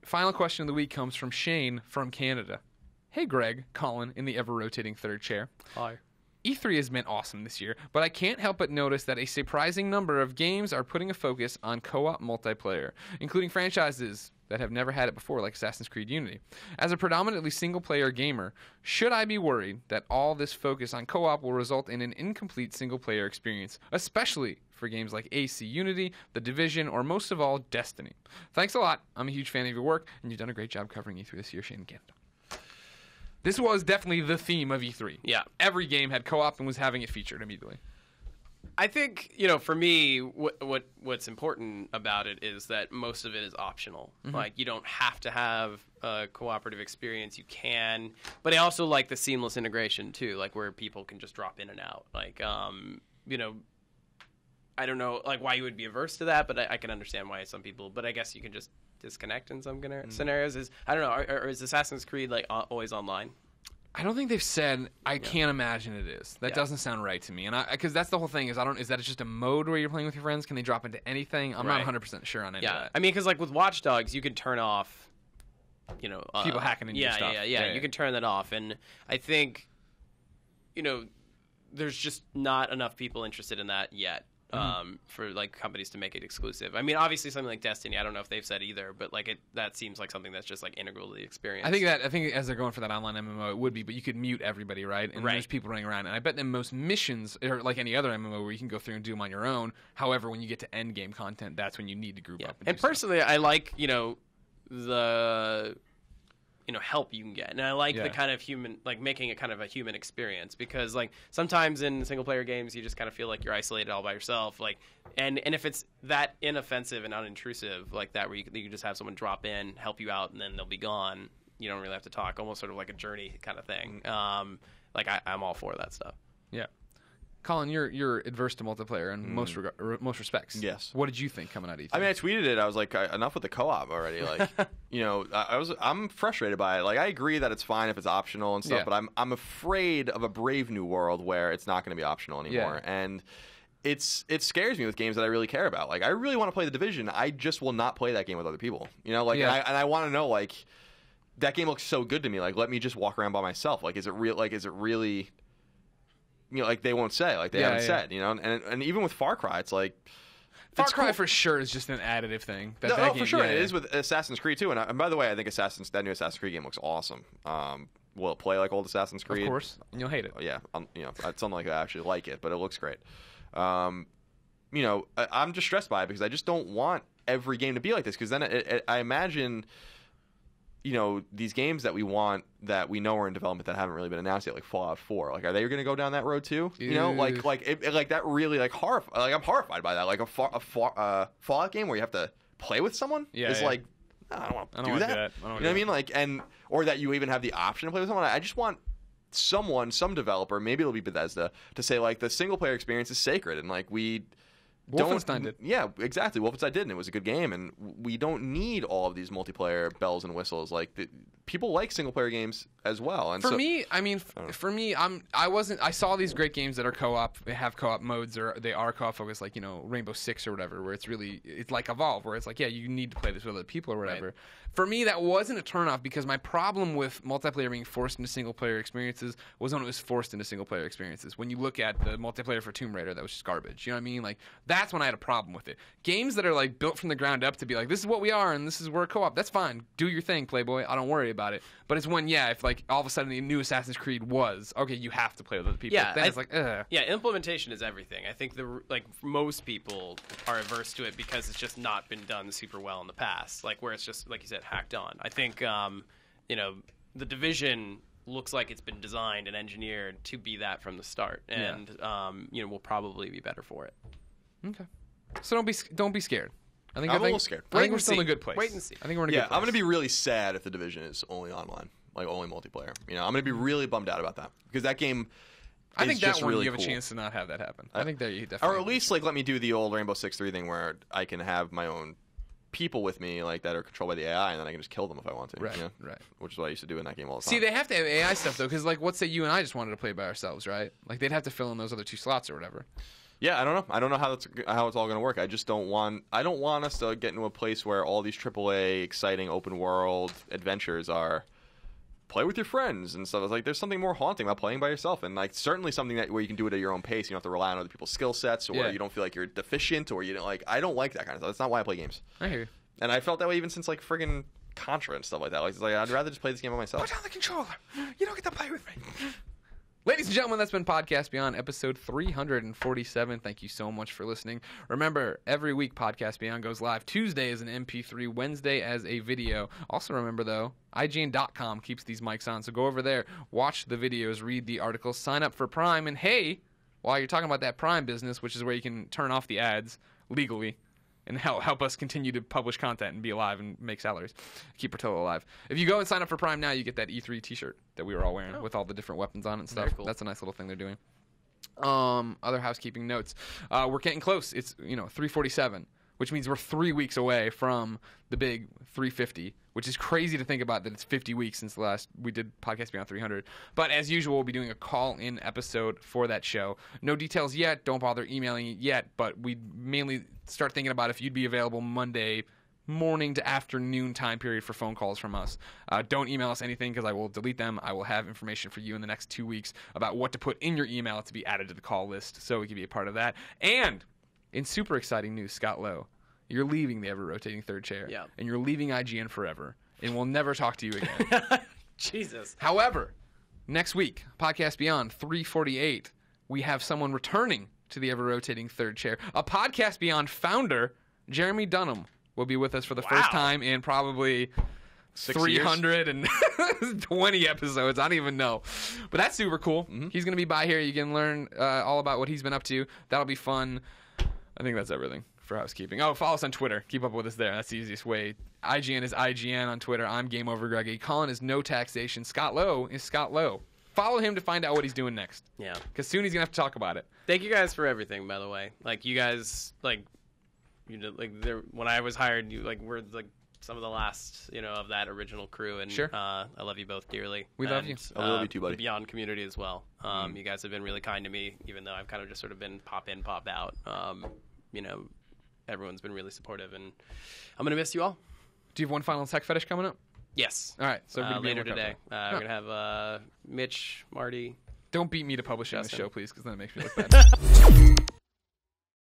final question of the week comes from Shane from Canada. Hey, Greg, Colin, in the ever-rotating third chair. Hi. E3 has been awesome this year, but I can't help but notice that a surprising number of games are putting a focus on co-op multiplayer, including franchises that have never had it before, like Assassin's Creed Unity. As a predominantly single-player gamer, should I be worried that all this focus on co-op will result in an incomplete single-player experience, especially for games like AC Unity, The Division, or most of all, Destiny? Thanks a lot. I'm a huge fan of your work, and you've done a great job covering E3 this year, Shane in Canada. This was definitely the theme of E3. Yeah. Every game had co-op and was having it featured immediately. I think, for me, what's important about it is that most of it is optional. Mm-hmm. Like, you don't have to have a cooperative experience. You can. But I also like the seamless integration, too, like where people can just drop in and out. Like, I don't know, like, why you would be averse to that, but I can understand why some people. But I guess you can just disconnect in some scenarios. I don't know, or is Assassin's Creed, like, always online? I don't think they've said. I can't imagine it is. That doesn't sound right to me. And because that's the whole thing is is that it's just a mode where you're playing with your friends? Can they drop into anything? I'm not 100% sure on any of that. I mean, because like with Watch Dogs, you can turn off, people hacking into your stuff. Yeah. You can turn that off, and I think, there's just not enough people interested in that yet. For like companies to make it exclusive. I mean, obviously something like Destiny, I don't know if they've said either, but like that seems like something that's just like integral to the experience. I think as they're going for that online MMO, it would be, but you could mute everybody, right? And there's people running around, and I bet that most missions are like any other MMO where you can go through and do them on your own. However, when you get to end game content, that's when you need to group up. And personally, I like the help you can get, and I like the kind of human, like making it kind of a human experience, because like sometimes in single player games you just kind of feel like you're isolated all by yourself, like and if it's that inoffensive and unintrusive like that, where you can just have someone drop in, help you out, and then they'll be gone, you don't really have to talk, almost sort of like a journey kind of thing. Like I'm all for that stuff. Yeah. Colin, you're adverse to multiplayer in most respects. Yes. What did you think coming out of E3? I mean, I tweeted it. I was like, enough with the co-op already. Like, I'm frustrated by it. Like, I agree that it's fine if it's optional and stuff, but I'm afraid of a Brave New World where it's not going to be optional anymore. Yeah. And it scares me with games that I really care about. Like, I really want to play The Division. I just will not play that game with other people. And I want to know, like, that game looks so good to me. Like, let me just walk around by myself. Like, is it real? Like, is it really? Like they won't say, like they haven't said, and even with Far Cry, it's like Far Cry for sure is just an additive thing. That game, for sure, and it is with Assassin's Creed too. And by the way, I think that new Assassin's Creed game looks awesome. Will it play like old Assassin's Creed? Of course, and you'll hate it. Yeah, it's something like I actually like it, but it looks great. I'm just stressed by it because I just don't want every game to be like this. Because then I imagine. These games that we want that we know are in development that haven't really been announced yet, like Fallout 4. Like, are they going to go down that road too? Like that really like horrified. Like I'm horrified by that. Like a Fallout game where you have to play with someone. Like, I don't want to do that. You know what I mean? Like, or that you even have the option to play with someone. I just want some developer, maybe it'll be Bethesda, to say like the single player experience is sacred and like we. Wolfenstein did. Yeah, exactly. Wolfenstein did, and it was a good game. And we don't need all of these multiplayer bells and whistles. Like people like single player games as well. And for me, I saw these great games that are co-op. They have co-op modes, or they are co-op focused, like Rainbow Six or whatever, where it's like Evolve, where it's like you need to play this with other people or whatever. Right. For me, that wasn't a turnoff because my problem with multiplayer being forced into single player experiences was when it was forced into single player experiences. When you look at the multiplayer for Tomb Raider, that was just garbage. You know what I mean? Like that's when I had a problem with it. Games that are like built from the ground up to be like, this is what we are and this is where co-op. That's fine. Do your thing, Playboy. I don't worry about it. But it's when if like all of a sudden the new Assassin's Creed was okay, you have to play with other people. Yeah, then it's like, ugh. Yeah, implementation is everything. I think most people are averse to it because it's just not been done super well in the past. Like where it's just like you said, hacked on. I think The Division looks like it's been designed and engineered to be that from the start, and we'll probably be better for it. Okay, so don't be scared. I'm a little scared. I think we're still in a good place. Wait and see. I think we're in a good place. I'm going to be really sad if The Division is only online, like only multiplayer. I'm going to be really bummed out about that because that game. I think that one really you have cool. a chance to not have that happen. I think that you definitely, or at least like let me do the old Rainbow Six 3 thing where I can have my own people with me like that are controlled by the AI, and then I can just kill them if I want to. Right, right. Which is what I used to do in that game all the time. See, they have to have AI stuff though, because like, let's say you and I just wanted to play by ourselves, right? Like they'd have to fill in those other 2 slots or whatever. Yeah, I don't know. I don't know how it's all going to work. I don't want us to get into a place where all these AAA exciting open world adventures are play with your friends and stuff. It's like there's something more haunting about playing by yourself, and like certainly something where you can do it at your own pace. You don't have to rely on other people's skill sets, or you don't feel like you're deficient, or you don't like. I don't like that kind of stuff. That's not why I play games. I hear you. And I felt that way even since like friggin' Contra and stuff like that. Like, it's like I'd rather just play this game by myself. Put down the controller. You don't get to play with me. Ladies and gentlemen, that's been Podcast Beyond, episode 347. Thank you so much for listening. Remember, every week Podcast Beyond goes live. Tuesday as an MP3, Wednesday as a video. Also remember, though, IGN.com keeps these mics on, so go over there, watch the videos, read the articles, sign up for Prime, and hey, while you're talking about that Prime business, which is where you can turn off the ads legally, and help us continue to publish content and be alive and make salaries. Keep Portillo alive. If you go and sign up for Prime now, you get that E3 t-shirt that we were all wearing with all the different weapons on it and stuff. Very cool. That's a nice little thing they're doing. Other housekeeping notes. We're getting close. It's 347, which means we're 3 weeks away from the big 350, which is crazy to think about that it's 50 weeks since the last we did Podcast Beyond 300. But as usual, we'll be doing a call-in episode for that show. No details yet. Don't bother emailing it yet, but we mainly start thinking about if you'd be available Monday morning to afternoon time period for phone calls from us. Don't email us anything because I will delete them. I will have information for you in the next 2 weeks about what to put in your email to be added to the call list so we can be a part of that. And in super exciting news, Scott Lowe, you're leaving the ever-rotating third chair. Yeah. And you're leaving IGN forever. And we'll never talk to you again. Jesus. However, next week, Podcast Beyond 348, we have someone returning to the ever-rotating third chair. A Podcast Beyond founder, Jeremy Dunham, will be with us for the first time in probably 320 episodes. I don't even know. But that's super cool. Mm-hmm. He's going to be by here. You can learn all about what he's been up to. That'll be fun. I think that's everything for housekeeping. Oh, follow us on Twitter. Keep up with us there. That's the easiest way. IGN is IGN on Twitter. I'm Game Over Greggy. Colin is No Taxation. Scott Lowe is Scott Lowe. Follow him to find out what he's doing next. Yeah. Because soon he's going to have to talk about it. Thank you guys for everything, by the way. Like, you guys, like, when I was hired, you, like, were, like, some of the last, of that original crew. And sure. I love you both dearly. We love you. I love you too, buddy. The Beyond community as well. You guys have been really kind to me, even though I've kind of just sort of been pop in, pop out. Everyone's been really supportive, and I'm going to miss you all. Do you have one final tech fetish coming up? Yes. All right. So later today. We're going to have Mitch, Marty. Don't beat me to publishing the show, please, because then it makes me look bad.